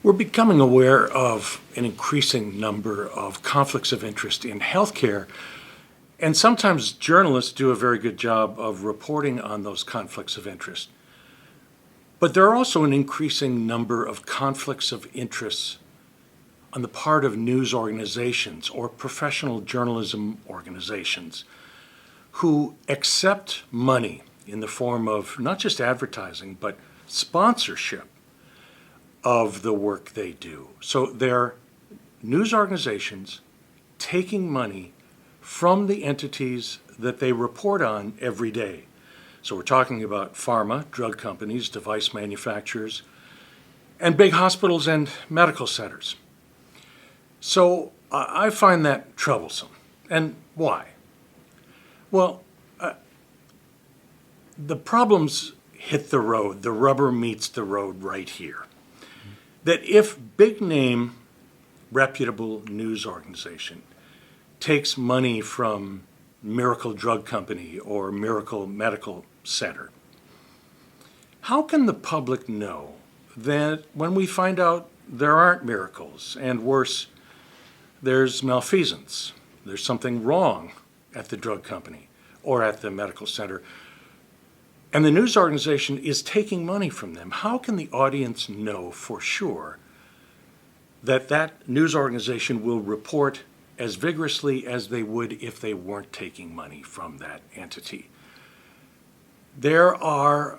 We're becoming aware of an increasing number of conflicts of interest in healthcare, and sometimes journalists do a very good job of reporting on those conflicts of interest. But there are also an increasing number of conflicts of interest on the part of news organizations or professional journalism organizations who accept money in the form of not just advertising, but sponsorship of the work they do. So they're news organizations taking money from the entities that they report on every day. So we're talking about pharma, drug companies, device manufacturers, and big hospitals and medical centers. So I find that troublesome. And why? Well, the problems hit the road. The rubber meets the road right here. That if big name, reputable news organization takes money from Miracle Drug Company or Miracle Medical Center, how can the public know that when we find out there aren't miracles, and worse, there's malfeasance, there's something wrong at the drug company or at the medical center, and the news organization is taking money from them? How can the audience know for sure that that news organization will report as vigorously as they would if they weren't taking money from that entity? There are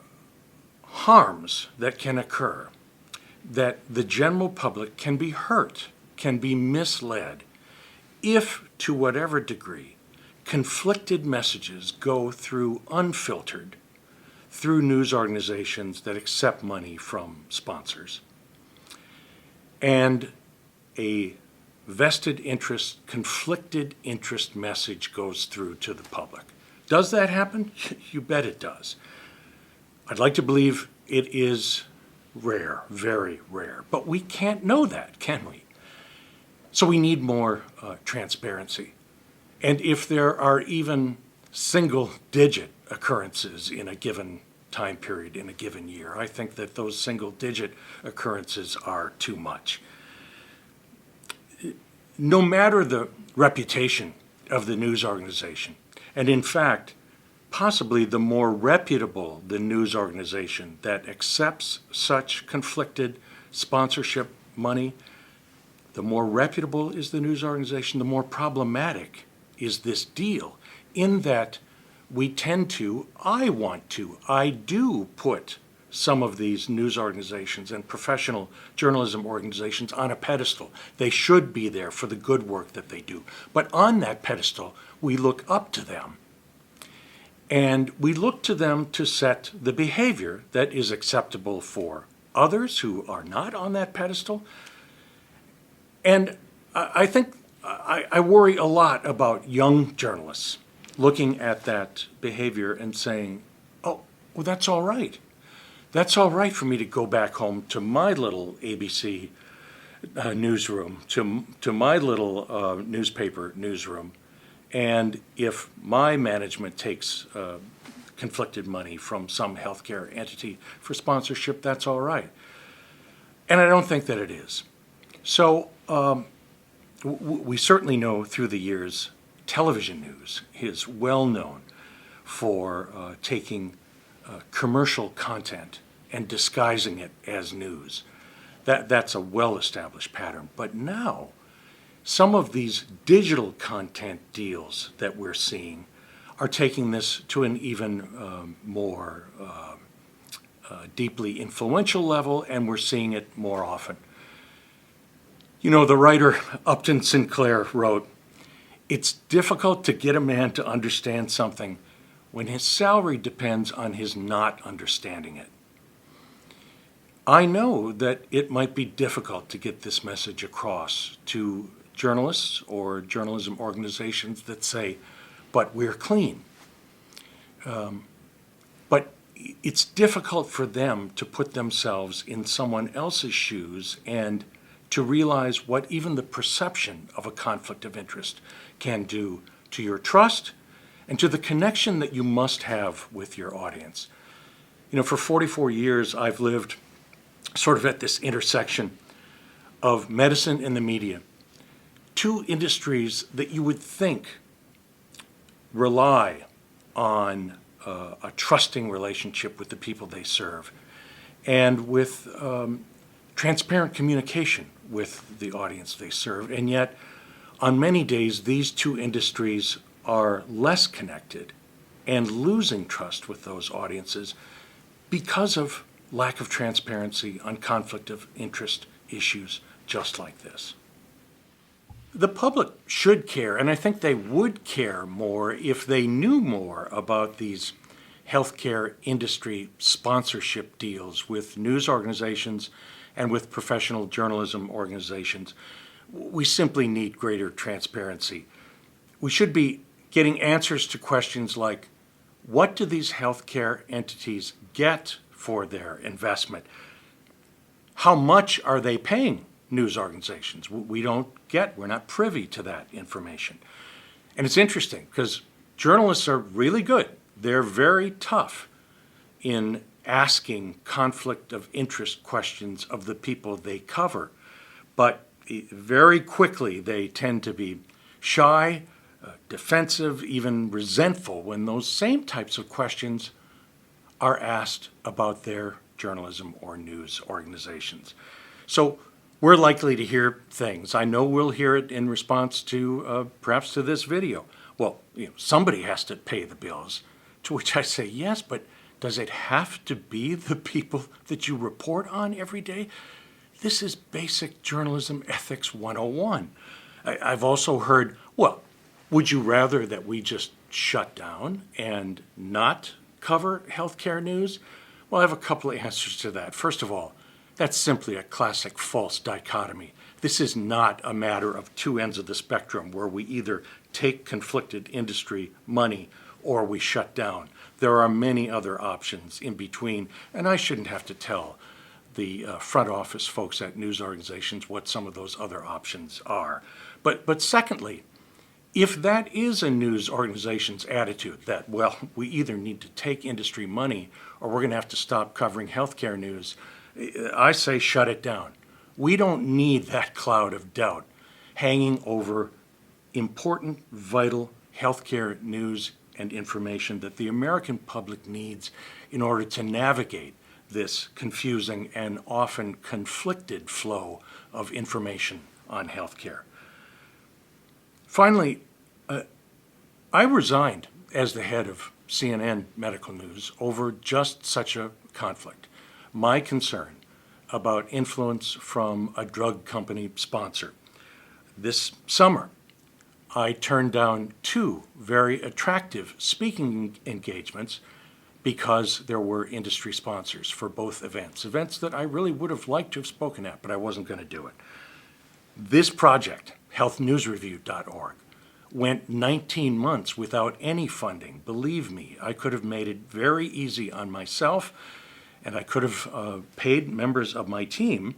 harms that can occur, that the general public can be hurt, can be misled, if, to whatever degree, conflicted messages go through unfiltered through news organizations that accept money from sponsors. And a vested interest, conflicted interest message goes through to the public. Does that happen? You bet it does. I'd like to believe it is rare, very rare, but we can't know that, can we? So we need more transparency. And if there are even single-digit occurrences in a given time period, in a given year, I think that those single-digit occurrences are too much. No matter the reputation of the news organization, and in fact, possibly the more reputable the news organization that accepts such conflicted sponsorship money, the more reputable is the news organization, the more problematic is this deal, in that we tend to, I do put some of these news organizations and professional journalism organizations on a pedestal. They should be there for the good work that they do. But on that pedestal, we look up to them. And we look to them to set the behavior that is acceptable for others who are not on that pedestal. And I think I worry a lot about young journalists looking at that behavior and saying, oh, well, that's all right. That's all right for me to go back home to my little ABC newsroom, to my little newspaper newsroom, and if my management takes conflicted money from some healthcare entity for sponsorship, that's all right. And I don't think that it is. So we certainly know through the years, television news is well known for taking commercial content and disguising it as news. That's a well-established pattern. But now, some of these digital content deals that we're seeing are taking this to an even more deeply influential level, and we're seeing it more often. You know, the writer Upton Sinclair wrote, "It's difficult to get a man to understand something when his salary depends on his not understanding it." I know that it might be difficult to get this message across to journalists or journalism organizations that say, but we're clean. But it's difficult for them to put themselves in someone else's shoes and to realize what even the perception of a conflict of interest can do to your trust and to the connection that you must have with your audience. You know, for 44 years, I've lived sort of at this intersection of medicine and the media, two industries that you would think rely on a trusting relationship with the people they serve and with transparent communication with the audience they serve. And yet, on many days, these two industries are less connected and losing trust with those audiences because of lack of transparency on conflict of interest issues just like this. The public should care, and I think they would care more if they knew more about these healthcare industry sponsorship deals with news organizations and with professional journalism organizations. We simply need greater transparency. We should be getting answers to questions like, what do these healthcare entities get for their investment? How much are they paying news organizations? We're not privy to that information. And it's interesting because journalists are really good. They're very tough in asking conflict of interest questions of the people they cover. But very quickly they tend to be shy, defensive, even resentful when those same types of questions are asked about their journalism or news organizations. So we're likely to hear things. I know we'll hear it in response to perhaps to this video. Well, somebody has to pay the bills. To which I say, yes, but does it have to be the people that you report on every day? This is basic journalism ethics 101. I've also heard, well, would you rather that we just shut down and not cover healthcare news? Well, I have a couple of answers to that. First of all, that's simply a classic false dichotomy. This is not a matter of two ends of the spectrum where we either take conflicted industry money or we shut down. There are many other options in between, and I shouldn't have to tell the front office folks at news organizations what some of those other options are. But secondly, if that is a news organization's attitude that, well, we either need to take industry money or we're going to have to stop covering healthcare news, I say shut it down. We don't need that cloud of doubt hanging over important, vital healthcare news and information that the American public needs in order to navigate this confusing and often conflicted flow of information on healthcare. Finally, I resigned as the head of CNN Medical News over just such a conflict. My concern about influence from a drug company sponsor. This summer, I turned down two very attractive speaking engagements because there were industry sponsors for both events that I really would have liked to have spoken at, but I wasn't going to do it. This project, healthnewsreview.org, went 19 months without any funding. Believe me, I could have made it very easy on myself, and I could have paid members of my team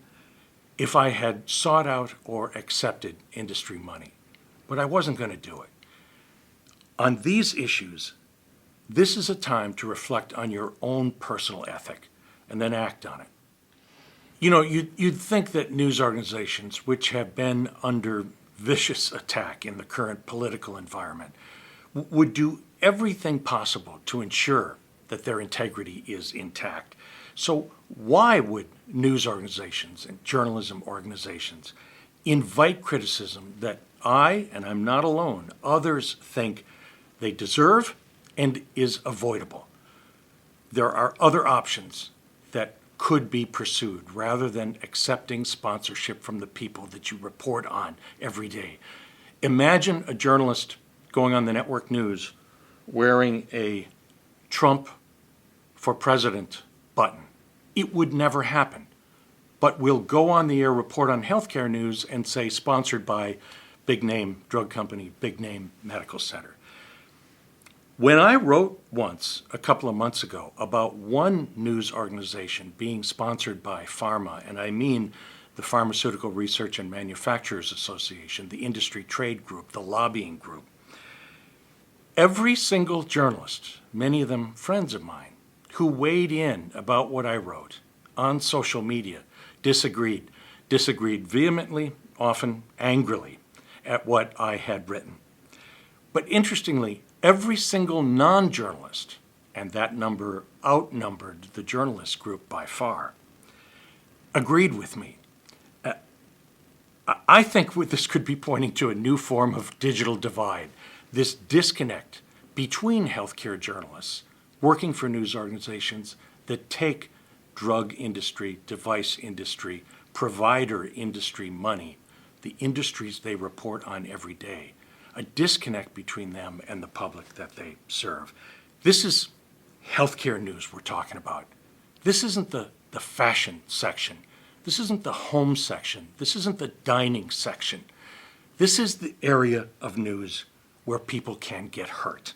if I had sought out or accepted industry money. But I wasn't going to do it. On these issues, this is a time to reflect on your own personal ethic and then act on it. You'd think that news organizations, which have been under vicious attack in the current political environment, would do everything possible to ensure that their integrity is intact. So why would news organizations and journalism organizations invite criticism that I, and I'm not alone, others think they deserve and is avoidable? There are other options that could be pursued rather than accepting sponsorship from the people that you report on every day. Imagine a journalist going on the network news wearing a Trump for president button. It would never happen. But we'll go on the air, report on healthcare news, and say sponsored by big name drug company, big name medical center. When I wrote once, a couple of months ago, about one news organization being sponsored by pharma, and I mean the Pharmaceutical Research and Manufacturers Association, the industry trade group, the lobbying group, every single journalist, many of them friends of mine, who weighed in about what I wrote on social media, disagreed, disagreed vehemently, often angrily, at what I had written. But interestingly, every single non-journalist, and that number outnumbered the journalist group by far, agreed with me. I think this could be pointing to a new form of digital divide, this disconnect between healthcare journalists working for news organizations that take drug industry, device industry, provider industry money, the industries they report on every day, a disconnect between them and the public that they serve. This is healthcare news we're talking about. This isn't the fashion section. This isn't the home section. This isn't the dining section. This is the area of news where people can get hurt.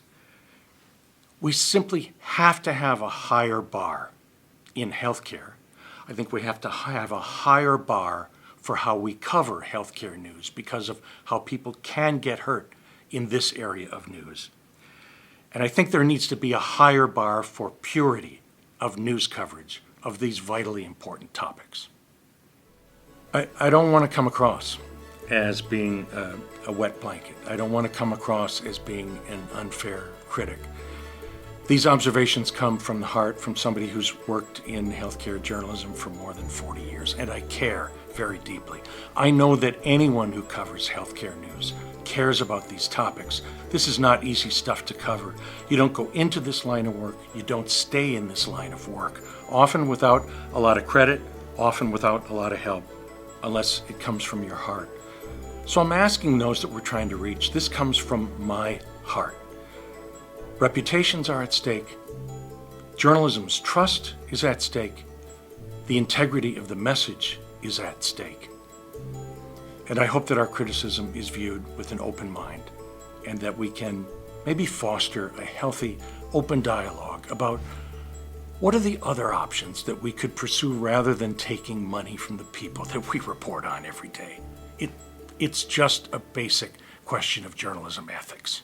We simply have to have a higher bar in healthcare. I think we have to have a higher bar for how we cover healthcare news because of how people can get hurt in this area of news. And I think there needs to be a higher bar for purity of news coverage of these vitally important topics. I don't want to come across as being a wet blanket. I don't want to come across as being an unfair critic. These observations come from the heart, from somebody who's worked in healthcare journalism for more than 40 years, and I care very deeply. I know that anyone who covers healthcare news cares about these topics. This is not easy stuff to cover. You don't go into this line of work, you don't stay in this line of work, often without a lot of credit, often without a lot of help, unless it comes from your heart. So I'm asking those that we're trying to reach, this comes from my heart. Reputations are at stake. Journalism's trust is at stake. The integrity of the message is at stake. And I hope that our criticism is viewed with an open mind and that we can maybe foster a healthy, open dialogue about what are the other options that we could pursue rather than taking money from the people that we report on every day. It's just a basic question of journalism ethics.